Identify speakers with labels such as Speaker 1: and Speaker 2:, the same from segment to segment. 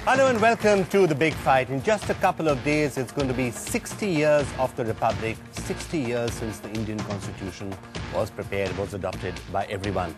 Speaker 1: Hello and welcome to The Big Fight. In just a couple of days, it's going to be 60 years of the Republic, 60 years since the Indian Constitution was prepared, was adopted by everyone.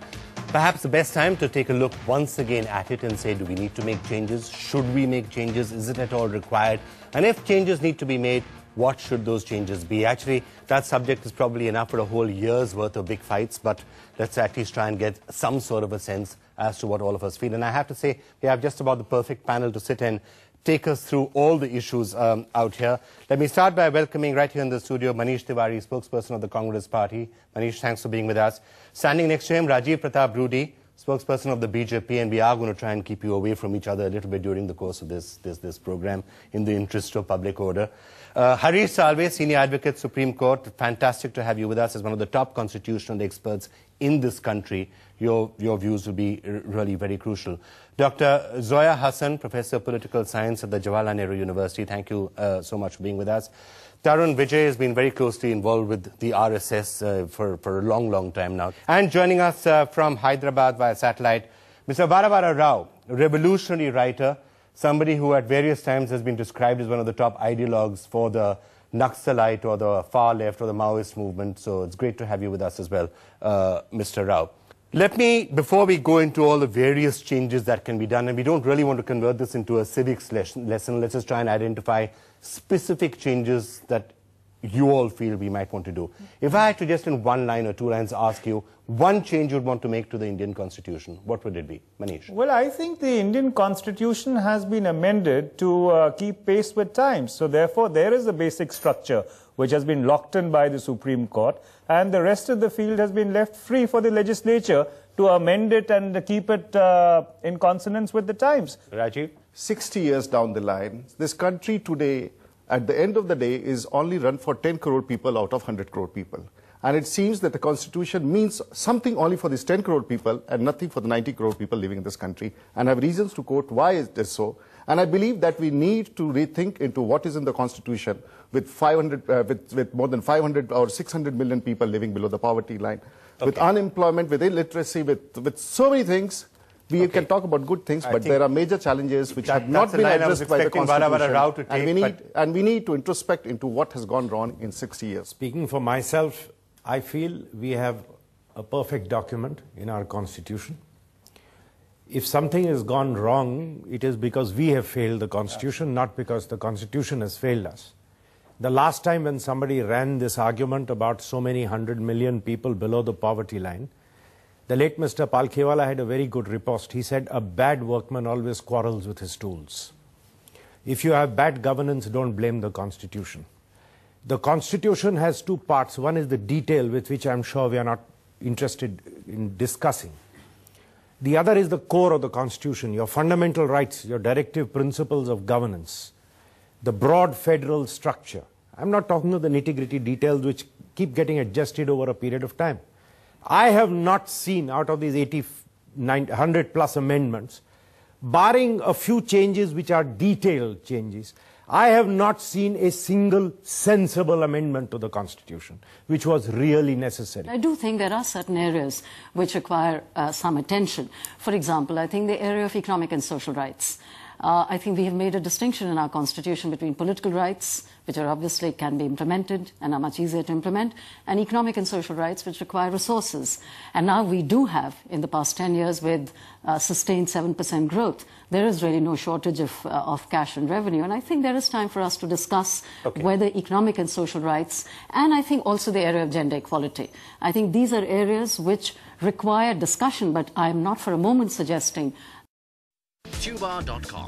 Speaker 1: Perhaps the best time to take a look once again at it and say, do we need to make changes? Should we make changes? Is it at all required? And if changes need to be made, what should those changes be? Actually, that subject is probably enough for a whole year's worth of big fights, but let's at least try and get some sort of a sense as to what all of us feel. And I have to say, we have just about the perfect panel to sit and take us through all the issues out here. Let me start by welcoming right here in the studio Manish Tiwari, spokesperson of the Congress Party. Manish, thanks for being with us. Standing next to him, Rajiv Pratap Rudi, spokesperson of the BJP, and we are going to try and keep you away from each other a little bit during the course of this program in the interest of public order. Harish Salve, senior advocate, Supreme Court. Fantastic to have you with us as one of the top constitutional experts in this country. Your views will be really very crucial. Dr. Zoya Hassan, professor of political science at the Jawaharlal Nehru University. Thank you so much for being with us. Tarun Vijay has been very closely involved with the RSS for a long time now. And joining us from Hyderabad via satellite, Mr. Varavara Rao, a revolutionary writer, somebody who at various times has been described as one of the top ideologues for the Naxalite or the far left or the Maoist movement. So it's great to have you with us as well, Mr. Rao. Let me, before we go into all the various changes that can be done, and we don't really want to convert this into a civics lesson, let's just try and identify specific changes that you all feel we might want to do. If I had to just in one line or two lines ask you one change you'd want to make to the Indian Constitution, what would it be? Manish?
Speaker 2: Well, I think the Indian Constitution has been amended to keep pace with times. So therefore, there is a basic structure which has been locked in by the Supreme Court, and the rest of the field has been left free for the legislature to amend it and keep it in consonance with the times.
Speaker 1: Rajiv?
Speaker 3: 60 years down the line, this country today, at the end of the day, is only run for 10 crore people out of 100 crore people. And it seems that the Constitution means something only for these 10 crore people and nothing for the 90 crore people living in this country. And I have reasons to quote why it is so. And I believe that we need to rethink into what is in the Constitution with more than 500 or 600 million people living below the poverty line, with unemployment, with illiteracy, with so many things. We can talk about good things, but there are major challenges which have not been addressed by the Constitution. And we need to introspect into what has gone wrong in 60 years.
Speaker 4: Speaking for myself, I feel we have a perfect document in our Constitution. If something has gone wrong, it is because we have failed the Constitution, not because the Constitution has failed us. The last time when somebody ran this argument about so many 100 million people below the poverty line, the late Mr. Palkhiwala had a very good riposte. He said, a bad workman always quarrels with his tools. If you have bad governance, don't blame the Constitution. The Constitution has two parts. One is the detail, with which I'm sure we are not interested in discussing. The other is the core of the Constitution, your fundamental rights, your directive principles of governance, the broad federal structure. I'm not talking of the nitty-gritty details which keep getting adjusted over a period of time. I have not seen, out of these 100 plus amendments, barring a few changes which are detailed changes, I have not seen a single sensible amendment to the Constitution, which was really necessary.
Speaker 5: I do think there are certain areas which require some attention. For example, I think the area of economic and social rights. I think we have made a distinction in our Constitution between political rights, which are obviously can be implemented and are much easier to implement, and economic and social rights, which require resources. And now we do have, in the past 10 years, with sustained 7% growth, there is really no shortage of cash and revenue. And I think there is time for us to discuss whether economic and social rights, and I think also the area of gender equality. I think these are areas which require discussion, but I'm not for a moment suggesting
Speaker 6: Tuba.com